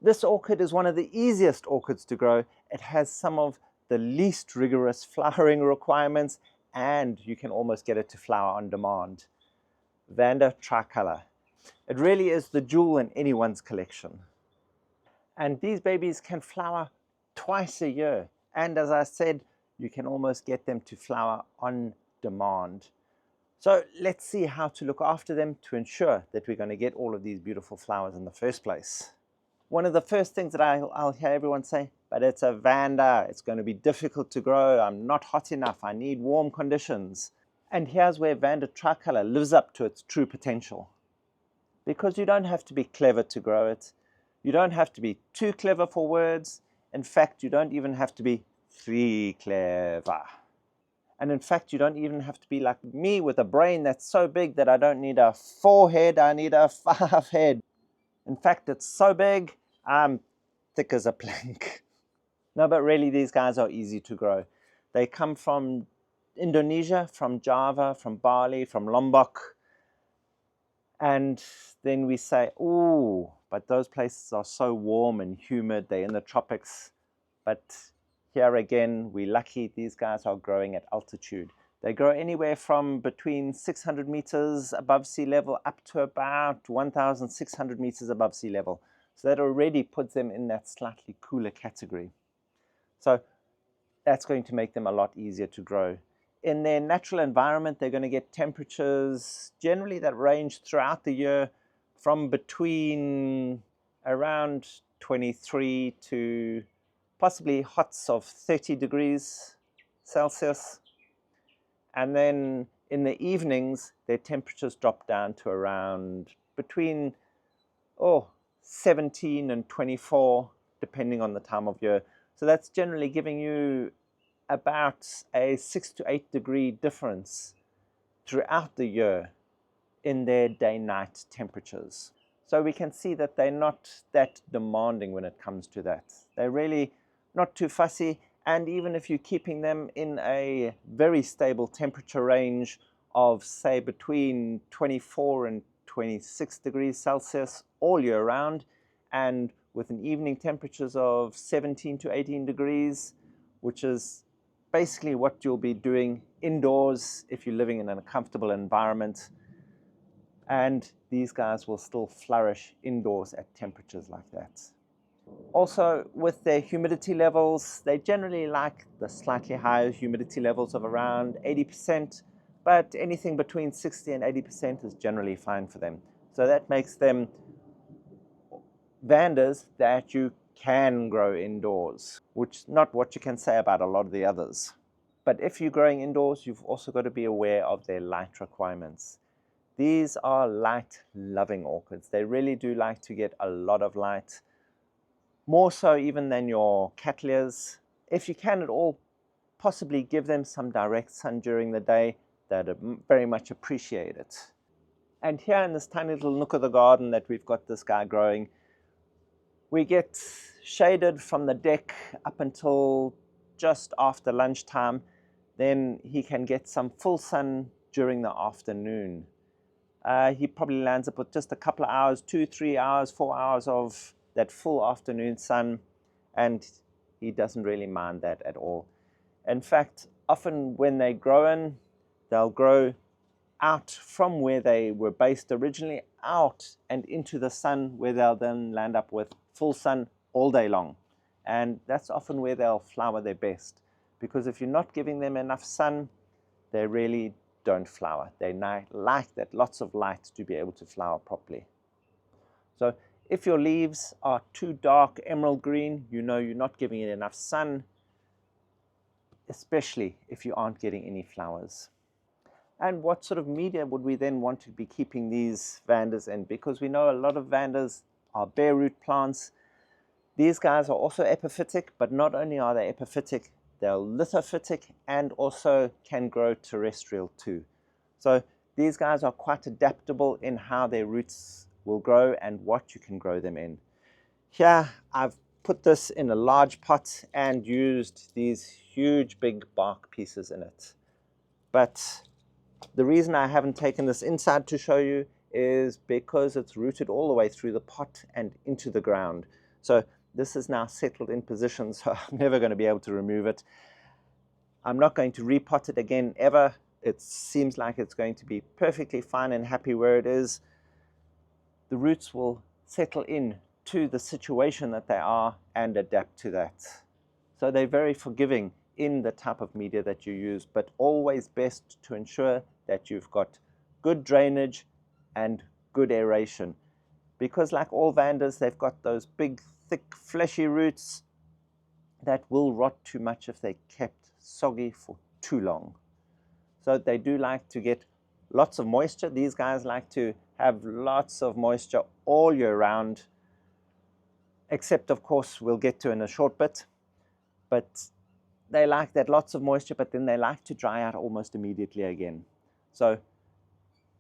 This orchid is one of the easiest orchids to grow. It has some of the least rigorous flowering requirements, and you can almost get it to flower on demand. Vanda tricolor. It really is the jewel in anyone's collection. And these babies can flower twice a year. And as I said, you can almost get them to flower on demand. So let's see how to look after them to ensure that we're going to get all of these beautiful flowers in the first place. One of the first things that I'll hear everyone say, but it's a Vanda, it's going to be difficult to grow, I'm not hot enough, I need warm conditions. And here's where Vanda tricolor lives up to its true potential. Because you don't have to be clever to grow it. You don't have to be too clever for words. In fact, you don't even have to be three clever. And in fact, you don't even have to be like me with a brain that's so big that I don't need a 4 head, I need a 5 head. In fact, it's so big, I'm thick as a plank. No, but really these guys are easy to grow. They come from Indonesia, from Java, from Bali, from Lombok. And then we say, ooh, but those places are so warm and humid, they're in the tropics. But here again, we're lucky these guys are growing at altitude. They grow anywhere from between 600 meters above sea level up to about 1,600 meters above sea level. So that already puts them in that slightly cooler category. So that's going to make them a lot easier to grow. In their natural environment, they're going to get temperatures generally that range throughout the year from between around 23 to possibly hots of 30 degrees Celsius. And then in the evenings, their temperatures drop down to around between 17 and 24, depending on the time of year. So that's generally giving you about a 6 to 8 degree difference throughout the year in their day-night temperatures. So we can see that they're not that demanding when it comes to that. They're really not too fussy. And even if you're keeping them in a very stable temperature range of, say, between 24 and 26 degrees Celsius all year round, and with an evening temperatures of 17 to 18 degrees, which is basically what you'll be doing indoors if you're living in a comfortable environment. And these guys will still flourish indoors at temperatures like that. Also, with their humidity levels, they generally like the slightly higher humidity levels of around 80%, but anything between 60 and 80% is generally fine for them. So that makes them Vandas that you can grow indoors, which is not what you can say about a lot of the others. But if you're growing indoors, you've also got to be aware of their light requirements. These are light-loving orchids. They really do like to get a lot of light, more so even than your cattleyas. If you can at all, possibly give them some direct sun during the day. They'd very much appreciate it. And here in this tiny little nook of the garden that we've got this guy growing, we get shaded from the deck up until just after lunchtime. Then he can get some full sun during the afternoon. He probably lands up with just a couple of hours, 2, 3 hours, 4 hours of that full afternoon sun, and he doesn't really mind that at all. In fact, often when they're growing, they'll grow out from where they were based originally, out and into the sun, where they'll then land up with full sun all day long. And that's often where they'll flower their best, because if you're not giving them enough sun, they really don't flower. They like that lots of light to be able to flower properly. So if your leaves are too dark emerald green, you know you're not giving it enough sun, especially if you aren't getting any flowers. And what sort of media would we then want to be keeping these Vandas in? Because we know a lot of Vandas are bare root plants. These guys are also epiphytic, but not only are they epiphytic, they're lithophytic and also can grow terrestrial too. So these guys are quite adaptable in how their roots will grow and what you can grow them in. Here I've put this in a large pot and used these huge big bark pieces in it. But the reason I haven't taken this inside to show you is because it's rooted all the way through the pot and into the ground. So this is now settled in position, so I'm never going to be able to remove it. I'm not going to repot it again ever. It seems like it's going to be perfectly fine and happy where it is. The roots will settle in to the situation that they are and adapt to that. So they're very forgiving in the type of media that you use, but always best to ensure that you've got good drainage and good aeration. Because like all Vandas, they've got those big, thick, fleshy roots that will rot too much if they're kept soggy for too long. So they do like to get lots of moisture. These guys like to have lots of moisture all year round, except of course we'll get to in a short bit. But they like that lots of moisture, but then they like to dry out almost immediately again. So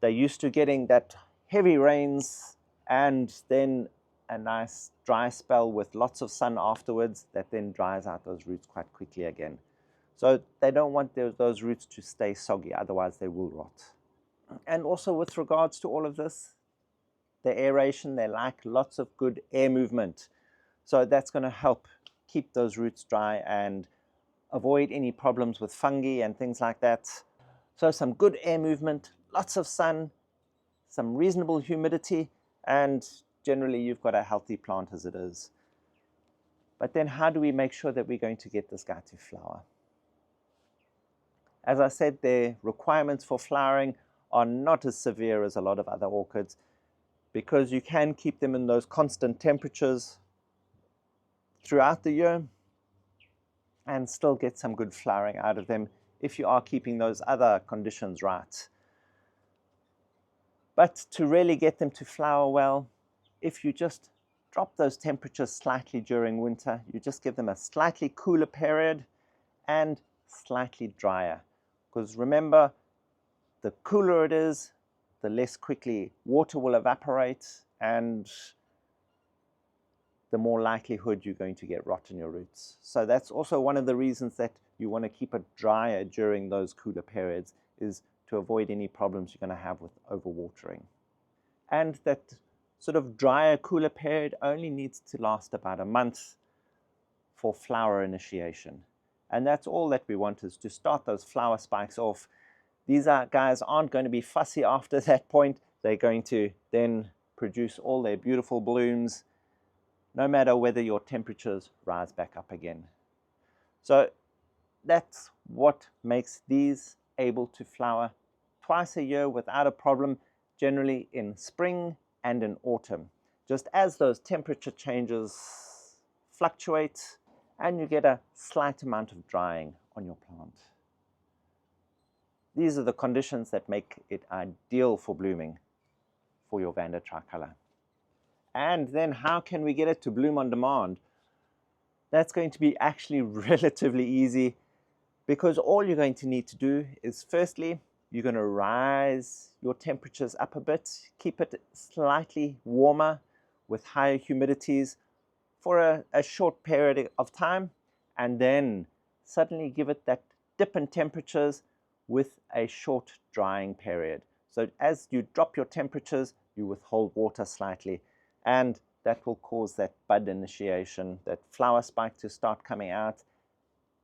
they're used to getting that heavy rains and then a nice dry spell with lots of sun afterwards that then dries out those roots quite quickly again. So they don't want those roots to stay soggy, otherwise they will rot. And also with regards to all of this, the aeration, they like lots of good air movement. So that's going to help keep those roots dry and avoid any problems with fungi and things like that. So some good air movement, lots of sun, some reasonable humidity, and generally you've got a healthy plant as it is. But then how do we make sure that we're going to get this guy to flower? As I said, their requirements for flowering are not as severe as a lot of other orchids, because you can keep them in those constant temperatures throughout the year and still get some good flowering out of them if you are keeping those other conditions right. But to really get them to flower well, if you just drop those temperatures slightly during winter, you just give them a slightly cooler period and slightly drier. Because remember, the cooler it is, the less quickly water will evaporate and the more likelihood you're going to get rot in your roots. So that's also one of the reasons that you want to keep it drier during those cooler periods, is to avoid any problems you're going to have with overwatering. And that sort of drier, cooler period only needs to last about a month for flower initiation. And that's all that we want, is to start those flower spikes off. These guys aren't going to be fussy after that point. They're going to then produce all their beautiful blooms, no matter whether your temperatures rise back up again. So that's what makes these able to flower twice a year without a problem, generally in spring and in autumn. Just as those temperature changes fluctuate and you get a slight amount of drying on your plant. These are the conditions that make it ideal for blooming for your Vanda tricolor. And then how can we get it to bloom on demand? That's going to be actually relatively easy, because all you're going to need to do is, firstly, you're going to rise your temperatures up a bit, keep it slightly warmer with higher humidities for a short period of time, and then suddenly give it that dip in temperatures with a short drying period. So as you drop your temperatures, you withhold water slightly, and that will cause that bud initiation, that flower spike to start coming out,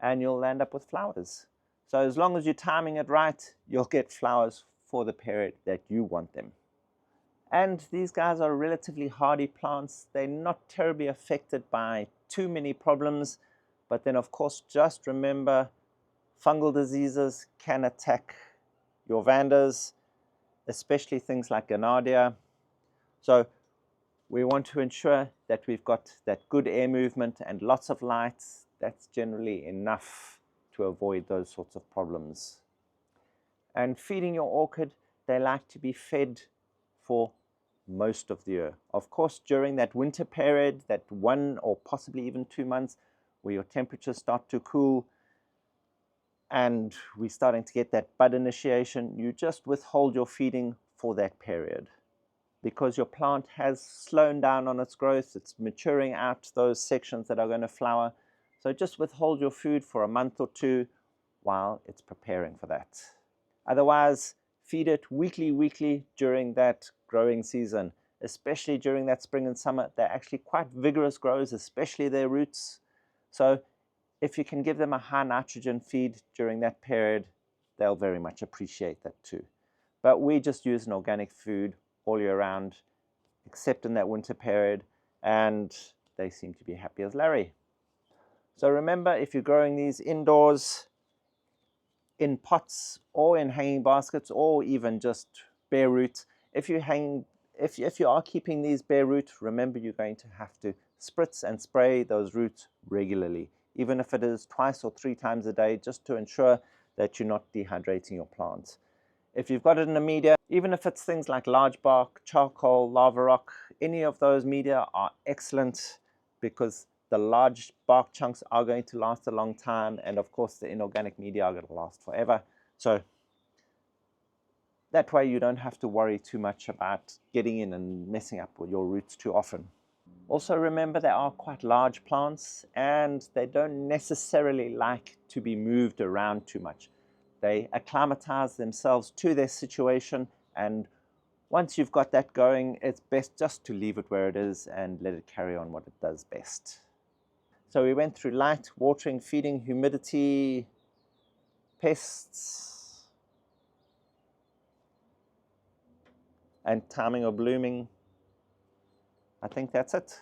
and you'll end up with flowers. So as long as you're timing it right, you'll get flowers for the period that you want them. And these guys are relatively hardy plants. They're not terribly affected by too many problems, but then of course just remember, fungal diseases can attack your Vandas, especially things like Ganadia. So we want to ensure that we've got that good air movement and lots of light. That's generally enough to avoid those sorts of problems. And feeding your orchid, they like to be fed for most of the year. Of course, during that winter period, that 1 or possibly even 2 months where your temperatures start to cool and we're starting to get that bud initiation, you just withhold your feeding for that period, because your plant has slowed down on its growth. It's maturing out those sections that are going to flower. So just withhold your food for a month or 2 while it's preparing for that. Otherwise, feed it weekly during that growing season. especially during that spring and summer. They're actually quite vigorous growers, especially their roots. So if you can give them a high nitrogen feed during that period, they'll very much appreciate that too. But we just use an organic food all year round, except in that winter period, and they seem to be happy as Larry. So remember, if you're growing these indoors in pots or in hanging baskets or even just bare root, if you are keeping these bare root, remember you're going to have to spritz and spray those roots regularly, even if it is twice or 3 times a day, just to ensure that you're not dehydrating your plants. If you've got it in a media, even if it's things like large bark, charcoal, lava rock, any of those media are excellent because the large bark chunks are going to last a long time, and of course the inorganic media are going to last forever. So that way you don't have to worry too much about getting in and messing up with your roots too often. Also remember, they are quite large plants and they don't necessarily like to be moved around too much. They acclimatize themselves to their situation, and once you've got that going, it's best just to leave it where it is and let it carry on what it does best. So we went through light, watering, feeding, humidity, pests, and timing of blooming. I think that's it.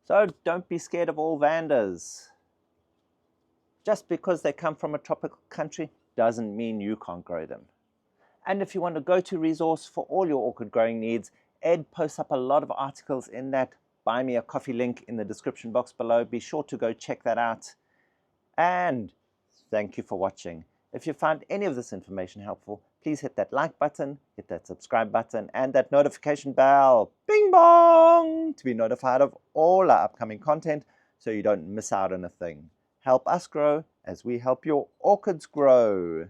So don't be scared of all Vandas. Just because they come from a tropical country doesn't mean you can't grow them. And if you want a go-to resource for all your orchid growing needs, Ed posts up a lot of articles in that Buy Me a Coffee link in the description box below. Be sure to go check that out. And thank you for watching. If you found any of this information helpful, please hit that like button, hit that subscribe button, and that notification bell, bing bong, to be notified of all our upcoming content so you don't miss out on a thing. Help us grow as we help your orchids grow.